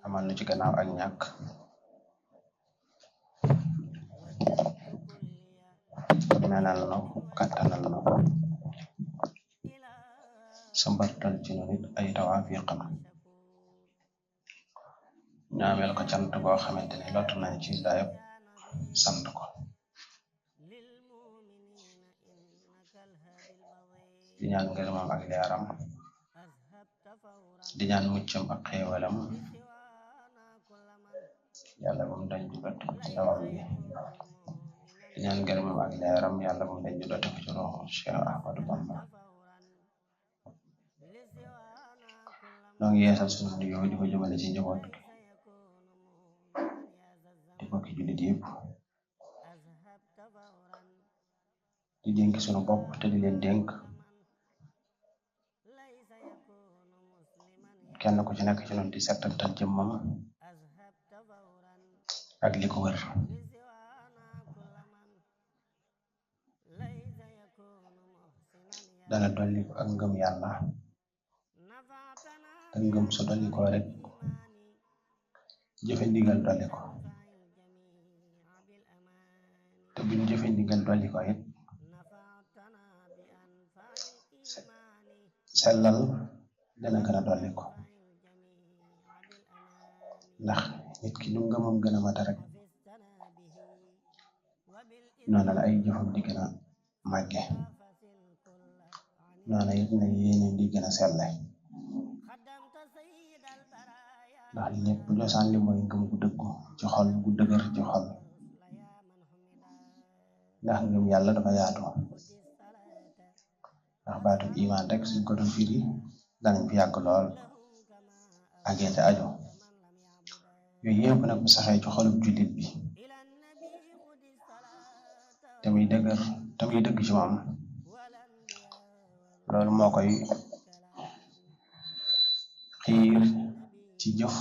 amal nu ci gannaaw ak ñàkk menal no kattanal no sambartal ci nu nit ay tawaafiqam ñaamel ko cant goo xamante ni lott nañ ci dayab sant ko di ñaan ngërëmam ak leeram di ñaan muccam ak xéewalam yàlla bu mu dañ ju dott ci ndawam bi di ñaan ngërëmam ak leeram yàlla bu mu dañ ju dott ci roxo Cheikh Ahmadou Bamba noo ngi yeesal sunu nuyoo di ko jëmale ci njaboot di bokki jullit yépp di dénk sunu bopp te di leen dénk kenn ku ci nekk ci noonu di settantal jëmmam ak li ko wër dana dolli ko ak ngëm yàlla te ngëm su dolli ko rek jëfe ndigal dolli ko te buñ jëfe ndigal dolli ko it sellal dana gën a dolli ko ndax nit ki lu ngëmam gën a mata rek noonu la ay jëfam di gën a màgge noonu it na yéene di gën a selle ndax lépp josaan li mooy ngëm gu dëggu ci xol gu dëgër ci xol ndax ngëm yàlla dafa yaatu ndax baatu iman rek suñ ko doon firi danañ fi yàgg lool àggee ca aju yooyu yëpp nag bu saxee ci xolub jullit bi te muy dëgg ci moom loolu moo koy xiir ci jëf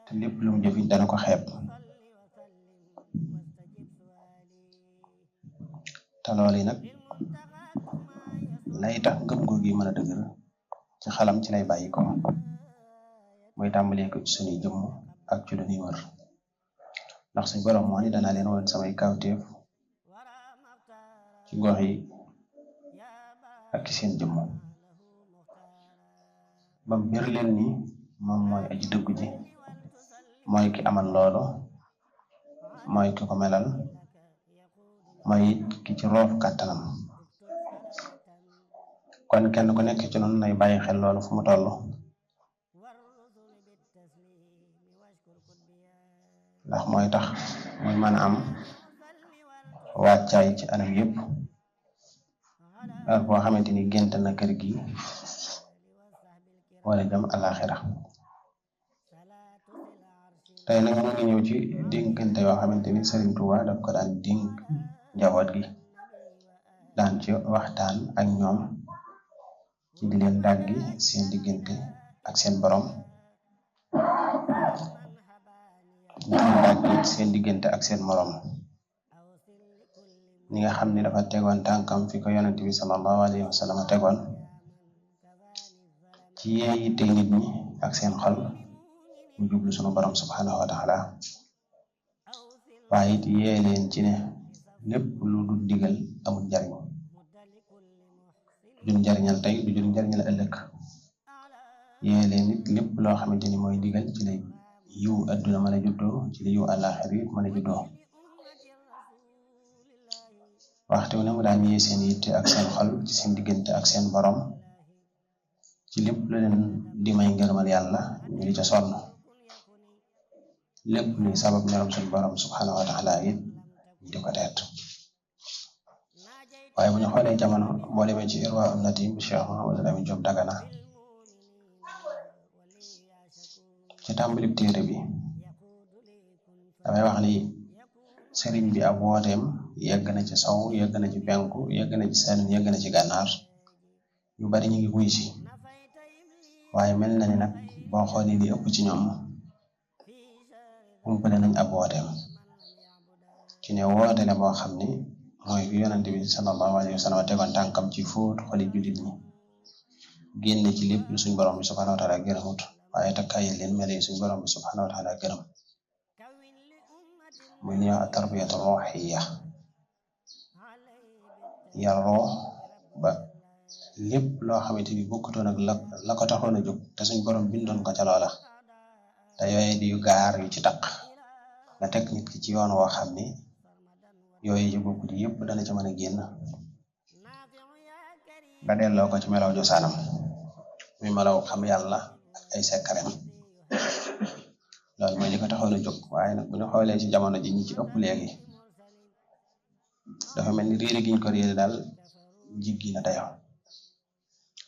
te lépp lu mu jëfit dana ko xeeb te loolu yi nag lay tax ngëm googu mën a dëgër ci xalam ci lay bàyyi ko muy tàmbalee ko ci sunuy jëmm ak ci lu ñuy wër ndax suñ borom moo ni danaa leen woon samay kawteef ci gox yi ak ci seen jëmm bam bir leen ni moom mooy aji dëggu ji mooy ki amal loolu mooy ki ko melal mooy ki ci roof kàttanam kon kenn ku nekk ci noonu nay bàyyi xel loolu fu mu toll ndax mooy tax muy mën a am wàccaay ci anam yépp ak boo xamante ni gént na kër gi wala jëm alaxira tey nag ñu ngi ñëw ci dénkante yoo xamante ni Serigne Touba daf ko daan dénk njaboot gi daan ci waxtaan ak ñoom ci di leen dàggi seen diggante ak seen borom di leen dàggi seen diggante ak seen morom ñi nga xam ne dafa tegoon tànkam fi ko yonent bi sallallahu alayhi wa sallam tegoon ci yee yitte nit ñi ak seen xol mu jublu sunu borom subhanahu wa taala waaye it yee leen ci ne lépp lu du digal amul njariñ jur njariñal tey du jur njariñal ëllëg yee leen it lépp loo xamante ni mooy digal ci lay yiw adduna mën a juddoo ci la yiw àllaaxira it mën a juddoo waxtu ne mu daan yee seen yitte ak seen xol ci seen diggante ak seen borom ci lépp lu leen di may ngërëmal yàlla ñu di ca sonn lépp luy sabab merom suñu borom subhanahu wa taala it ñu di ko teet waaye bu ñu xoolee jamono boo demee ci Irwa an-Nadim Cheikh Mouhamadou Lamine Diop Dagana ci tàmbalib téere bi damay wax ni sëriñ bi ab wooteem yegg na ci sow yegg na ci penku yegg na ci seen yegg na ci gànnaar ñu bari ñu ngi wuy si waaye mel na ni nag boo xoolee li ëpp ci ñoom umpale nañ ab wooteem ci ne woote la boo xam ni mooy fi yonent bi sallallahu alayhi wa sallam tegoon tànkam ci fóot xoli jullit ñi génne ci lépp lu suñ borom bi subhanahu wa taala gërëmut waaye takkayil leen mele suñ borom bi subhanahu wa taala gërëm muy ñëw a tarbiyatu ruhiyya yar roo ba lépp loo xamante ni bokkutoon ak la ko taxoon a jóg te suñ borom bindoon ko ca loola te yooye di yu gaar yu ci taq nga teg nit ki ci yoon woo xam ni yooyu ci bokkut yëpp dana ca mën a génn nga delloo ko ci melaw josaanam muy melaw xam yàlla ak ay sekkareem loolu mooy li ko taxoon a jóg waaye nag bu ñu xoolee ci jamono ji ñi ci ëpp léegi dafa mel ni réere giñ ko réere daal jiggi na dayo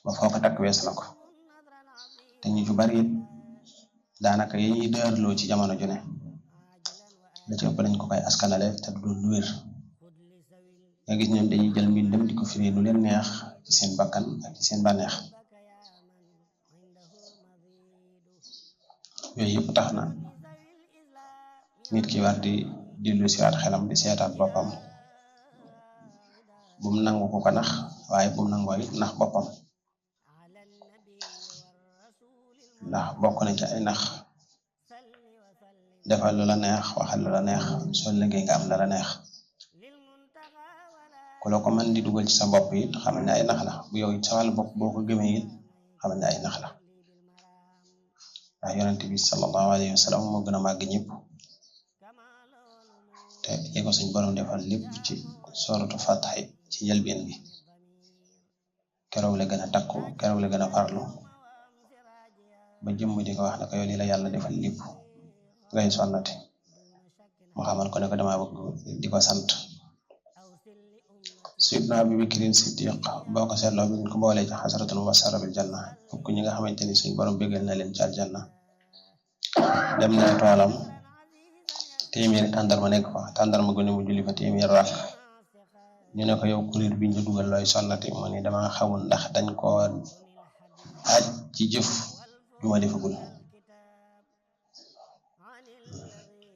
ba foo ko takk wees na ko te ñu ci bari it daanaka yi ñuy dërloo ci jamono ju ne la ci ëpp lañ ko koy askanale te du doon lu wér nga gis ñoom dañuy jël mbir dem di ko firi lu leen neex ci seen bakkan ak ci seen bànneex yooyu yëpp tax na nit ki war di dellu siwaat xelam di seetaat boppam bum nangu ku ko nax waaye bum nangoo it nax boppam ndax bokk na ci ay nax defal lu la neex waxal lu la neex soo liggéey nga am la la neex ku la ko mën di dugal ci sa bopp it xamal ne ay nax la bu yow it sa wàllu bopp boo ko gëmee it xamal ne ay nax la ndax yonent bi sallallahu alayhi wa sallam moo gën a màgg ñëpp te li ko suñ borom defal lépp ci sooratu Faatiha ci njëlbeen bi keroog la gën a takku keroog la gën a farlu ba jëmm di ko wax ne ko yow li la yàlla defal lépp ngay sonnati mu xamal ko ne ko dama bëgg di ko sant Sayyidna Abu Bakrin Siddiq boo ko seetloo bi ñu ko boolee ci xasaratul mubashshara bil janna fukk ñi nga xamante ni suñ borom bégal na leen ci aljanna dem na toolam téeméeri tàndarma nekk fa tàndarma gu ne mu julli fa téeméer rakk ñu ne ko yow kuréel bi ñu dugal looy sonnati mu ni dama xamul ndax dañ ko aj ci jëf ju ma defagul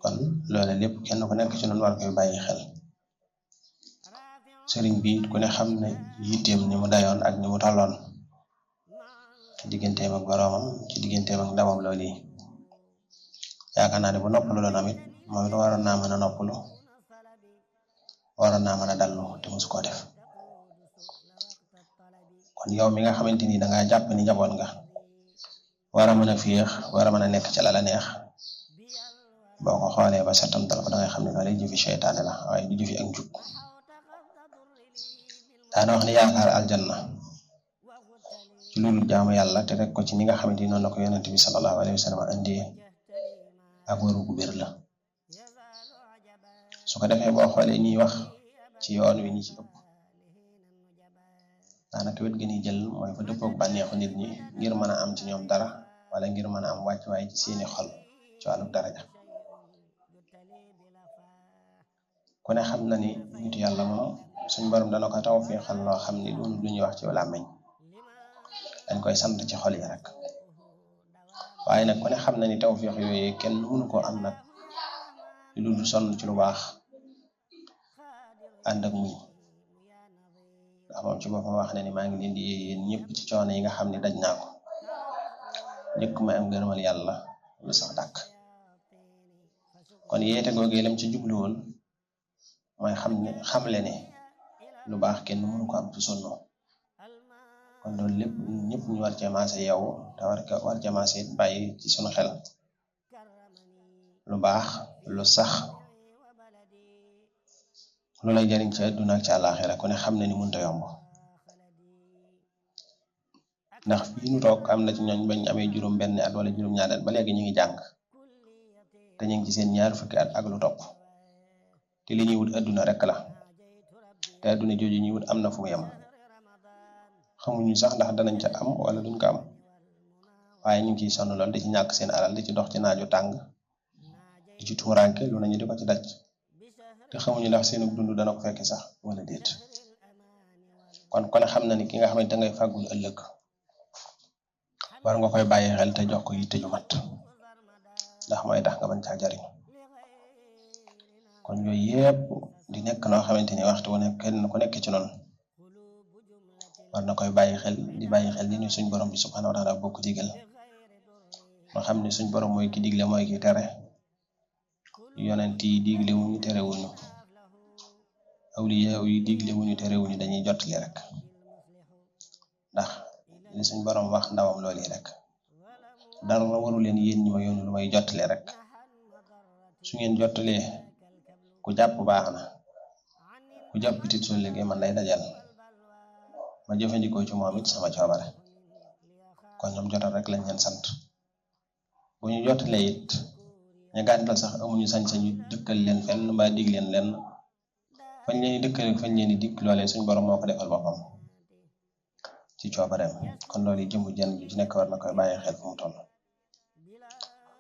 kon loolu lépp kenn ku nekk ci noonu war koy bàyyi xel sëriñ bi ku ne xam ne yitteem ni mu dayoon ak ni mu tolloon ci digganteem ak boroomam ci digganteem ak ndamam loolu yi yaakaar naa ne bu noppalu doon amit mooy lu waroon naa mën a noppalu waroon naa mën a dallu te musu koo def kon yow mi nga xamante ni dangaa jàpp ni njaboot nga war a mën a féex war a mën a nekk ci la la neex boo ko xoolee ba setantal ko dangay xam ne loolu jëfi seytaane la waaye du jëfi ak njub daana wax ni yaakaar aljanna ci loolu jaamu yàlla te rek ko ci ni nga xamante ni noonu la ko yonent bi sallallahu alayhi wa sallam andi ak waru gu bir la su ko defee boo xoolee ñuy wax ci yoon wi ñi ci ëpp daanaka wet gi ni jël mooy fa dëppook bànneexu nit ñi ngir mën a am ci ñoom dara wala ngir mën a am wàccuwaay ci seeni xol ci wàllu daraja ku ne xam na ni nitu yàlla moom suñ borom dana ko tawfeexal loo xam ni lu ñuy wax ci làmmiñ dañ koy sant ci xol yi rek waaye nag ku ne xam na ni tawfeex yooyu kenn mënu koo am nag lu dul sonn ci lu baax ànd ak muñ ndax moom ci boppam wax na ni maa ngi leen di yéen ñëpp ci coono yi nga xam ne daj naa ko njëkk ma am ngërëmal yàlla lu sax dàkk kon yeete googee lam ci jublu woon mooy xamle ne lu baax kenn mënu ko am ci sonnoo kon loolu lépp ñëpp ñu war cee maase yow te war cee maase bàyyi ci sunu xel lu baax lu sax lu lay jariñ ci àdduna ak ci àllaaxira ku ne xam ne ni mënta yomb ndax fii nu toog am na ci ñooñ bañ amee juróom benn at wala juróom ñaari at ba léegi ñu ngi jàng te ñu ngi ci seen ñaar fukki at ak lu topp te li ñuy wut àdduna rek la te àdduna jooju ñuy wut am na fu mu yem xamuñu sax ndax danañ ca am wala duñ ko am waaye ñu ngi ciy sonn lool di ci ñàkk seen alal di ci dox ci naaju tàng di ci tuuraanke lu nañu di ko ci daj te xamuñu ndax seenu dund dana ko fekke sax wala déet kon kon xam na ni ki nga xamante ngay fàggul ëllëg war nga koy bàyyi xel te jox ko yitte ju mat ndax mooy tax nga mën caa jariñ kon yooyu yëpp di nekk loo xamante ni waxtu wu nekk kenn ku nekk ci noonu war na koy bàyyi xel di bàyyi xel li ñu suñ borom bi subhanahu wa taala bokk digal nga xam ne suñ borom mooy ki digle mooy ki tere yonent yi digle wuñu tere wuñu awliya yi digle wuñu tere wuñu dañuy jottali rek ndax li suñ borom wax ndawam loolu rek dara waru leen yéen ñi ma yónni lu may jottali rek su ngeen jottalee ku jàpp baax na ku jàpp tit soo liggéey man lay dajal ma jëfandikoo ci moom it sama coobare kon ñoom jotal rek lañ leen sant bu ñu jottalee it ñu gàntal sax amuñu sañ-sañu dëkkal leen fenn mbaa dig leen lenn fañ leen di dëkkal fañ leen di dig loolee suñ borom moo ko defal boppam ci coobareem kon loolu jëmbu jenn ju ci nekk war na koy bàyyi xel fu mu toll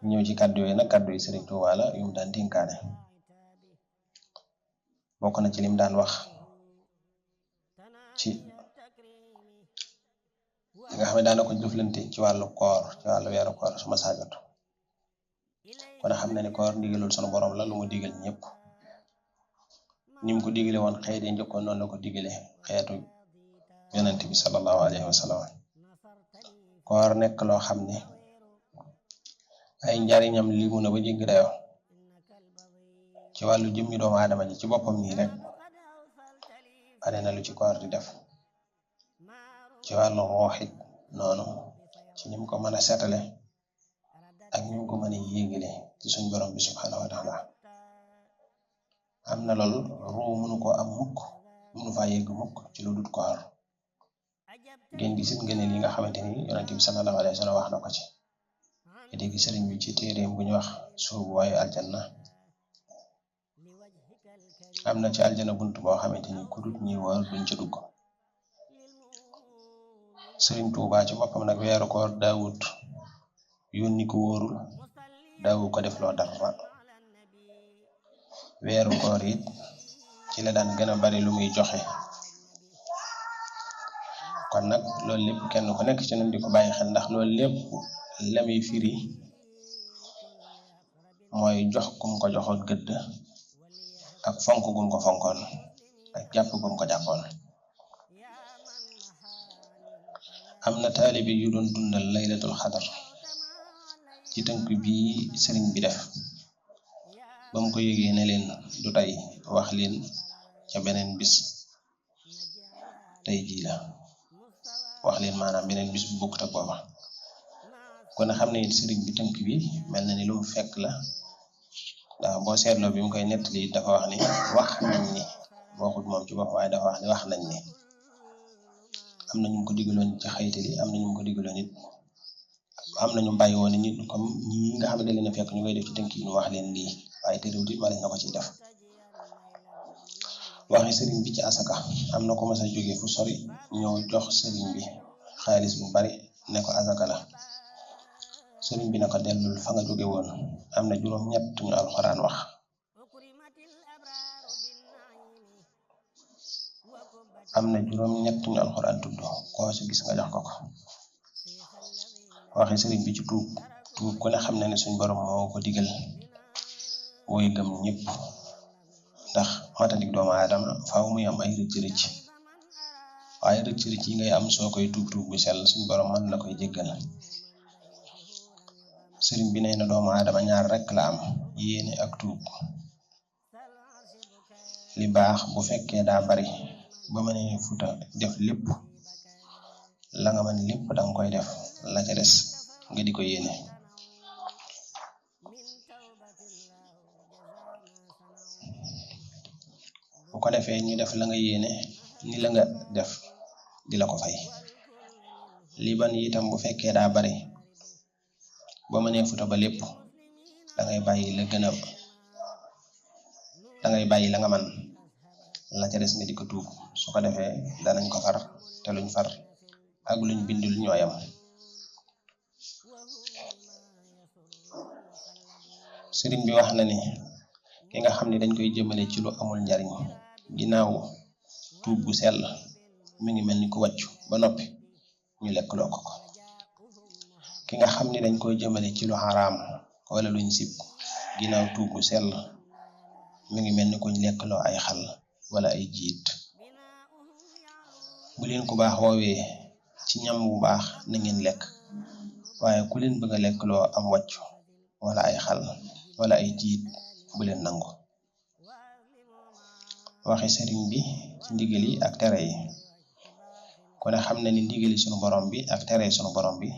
ñëw ci kàddu yooyu nag kàddu yi Sëriñ Tuubaa la yu mu daan dénkaane bokk na ci lim daan wax ci li nga xam ne daana ko jëflante ci wàllu koor ci wàllu weeru koor suma saajot kon xam na ni koor ndigalul sunu borom la lu mu digal ñëpp ni mu ko digale woon xëy de njëkkoon noonu la ko digale xeetu yonent bi sallallahu alayhi wa sallam koor nekk loo xam ne ay njariñam limu na ba jéggi dayoo ci wàllu jëmmi doomu aadama ji ci boppam nii rek bare na lu ci koor di def ci wàllu rooxit noonu ci nim ko mën a setale ak nim ko mën a yéegale ci suñ borom bi subhanahu wa taala am na lool ruu mënu ko am mukk mënu faa yegg mukk ci lu dut koor ngeen gisit ngeen li nga xamante ni yonent bi sallallahu alayhi wa sallam wax na ko ci dégg sëriñ bi ci téeréem bu ñu wax suubu waayu aljanna am na ci aljanna bunt boo xamante ni ku dut ñi woor duñ ca dugg Sëriñ Tuubaa ci boppam nag weeru koor daawut yónni ko wóorul daawu ko def loo dara weeru koor it ci la daan gën a bari lu muy joxe kon nag loolu lépp kenn ku nekk ci ñun di ko bàyyi xel ndax loolu lépp la muy firi mooy jox kum ko joxoon gëdd ak fonk gum ko fonkoon ak jàpp gum ko jàppoon am na taalibe yu doon dundal laylatul xadar ci tënk bi sëriñ bi def ba mu ko yëgee ne leen du tey wax leen ca beneen bis tey jii la wax leen maanaam beneen bis bu bokkut ak booba kon xam ne it sëriñ bi tënk bi mel na ni lu mu fekk la ndax boo seetloo bi mu koy nettali dafa wax ni wax nañ ni waxut moom ci bopp waaye dafa wax ni wax nañ ni am na ñu ko digaloon ci xaytali am na ñu ko digaloon it am na ñu bàyyi woon nit comme ñi nga xam ne da leen a fekk ñu koy def ci tënk yi ñu wax leen lii waaye terewut it ma na ko ciy def waxi sëriñ bi ci asaka am na ko mas a jóge fu sori ñëw jox sëriñ bi xaalis bu bari ne ko asaka la sëriñ bi na ko dellul fa nga jóge woon am na juróom-ñett ñu alxuraan wax am na juróom-ñett ñu alxuraan tudd koo ci gis nga jox ko ko waxi sëriñ bi ci tuub ku ne xam na ne suñ borom moo ko digal woy gëm ñëpp ndax matadik doomu aadama faaw muy am ay rëcc-rëcc waaye rëcc-rëcc yi ngay am soo koy tuub bu sell suñ borom mën la koy jéggal sëriñ bi nee na doomu aadama ñaar rek la am yéene ak tuub li baax bu fekkee daa bari ba mënee futa def lépp la nga mën lépp danga koy def la ca des nga di ko yéene bu ko defee ñu def la nga yéene ni la nga def di la ko fay li ban itam bu fekkee daa bari ba mënee futa ba lépp dangay bàyyi la nga man la ca des nga di ko tuub su ko defee danañ ko far te luñ far ak luñ bindul ñooyam sëriñ bi wax na ni ki nga xam ne dañ koy jëmale ci lu amul njariñ ginnaaw tuub gu sell mi ngi mel ni ku wàccu ba noppi ñu lekk loo ko ki nga xam ne dañ koy jëmale ci lu xaraam wala luñ sib ginnaaw tuub gu sell mi ngi mel ni kuñ lekkloo ay xal wala ay jiit. bu leen ku baax woowee ci ñam bu baax na ngeen lekk, waaye ku leen bëgg a lekkloo am wàcc wala ay xal wala ay jiit bu leen nangu. waxi sëriñ bi ci ndigal yi ak tere yi. ku ne xam na ni ndigali sunu borom bi ak tere sunu borom bi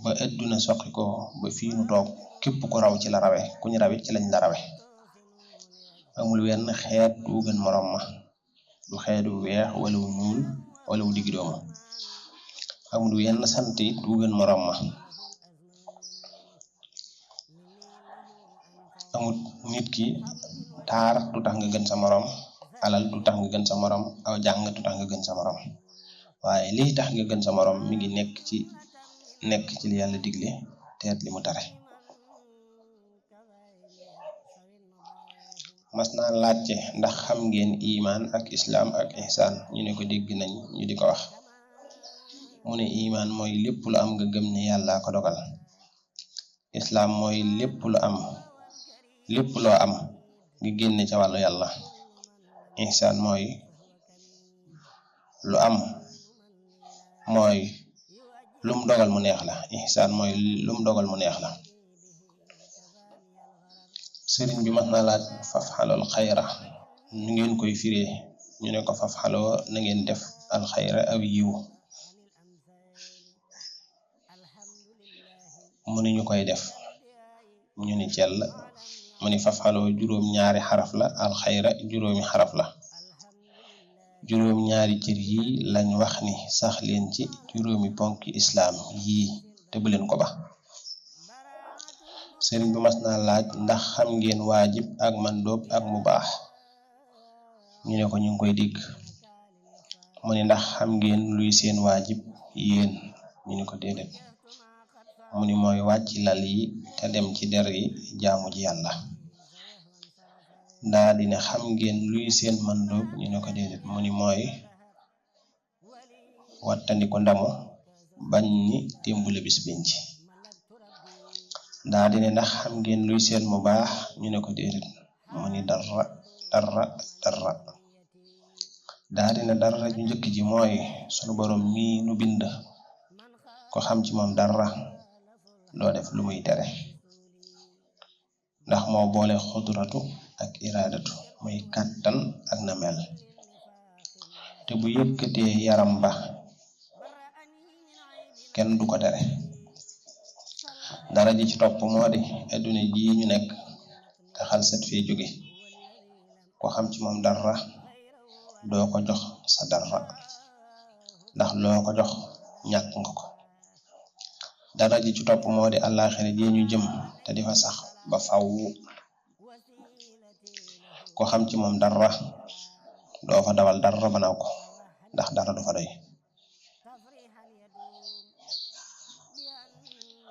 ba adduna soqi ko ba fii nu toog képp ku raw ci la rawe ku ñu rawit ci lañ la rawe. amul wenn xeet wu gën morom ma, du xeet wu weex wala wu ñuul wala wu diggi doomu. amul wenn sant it wu gën morom ma. amul nit ki taar du tax nga gën sa morom, alal du tax nga gën sa morom, aw jàng du tax nga gën sa morom, waaye lii tax nga gën sa morom mi ngi nekk ci li yàlla digle teet li mu tare. mas naa laajte ndax xam ngeen iman ak islam ak ihsan, ñu ne ko dégg nañ ñu di ko wax. mu ne iman mooy lépp lu am nga gëm ne yàlla ko dogal. islam mooy lépp loo am nga génne ca wàllu yàlla. ihsan mooy lu am mooy lum dogal mu neex la. ihsan mooy lum dogal mu neex la. sëriñ bi mas naa laaj fafxalol xayra nu ngeen koy firee, ñu ne ko fafxaloo na ngeen def alxayra aw yiw. mu ni ñu koy def, ñu ni cell, mu ni fafxaloo juróom ñaari xaraf la, alxayra juróomi xaraf la. juróom ñaari cër yi lañ wax ni sax leen ci juróomi ponki islaam yii te bu leen ko ba. sëriñ bi mas naa laaj ndax xam ngeen waajib ak mandoob ak mubaax, ñu ne ko ñu ngi koy dégg. mu ni ndax xam ngeen luy seen waajib yéen, ñu ne ko déedéet. mu ni mooy wàcc lal yi te dem ci der yi jaamu ji yàlla. daa dina xam ngeen luy seen mandoob, ñu ne ko déedéet. mu ni mooy wattandiko ndamu bañ ni témbule bis penc. daa dina ndax xam ngeen luy seen mu baax, ñu ne ko déedéet. mu ni dara. daa dina dara ju njëkk ji mooy sunu borom mii nu bind, ko xam ci moom dara doo def lu muy tere, ndax moo boole xudratu ak iradatu muy kàttan ak na mel. te bu yëkkatee yaram ba kenn du ko tere. dara ji ci topp moo di adduna ji ñu nekk te xalsat fee jóge, ko xam ci moom dara doo ko jox sa dara, ndax loo ko jox ñàkk nga ko. dara ji ci topp moo di àllaaxira ji ñu jëm te di fa sax ba faw, ko xam ci moom dara doo fa dawal dara ba naw ko, ndax dara du fa doy.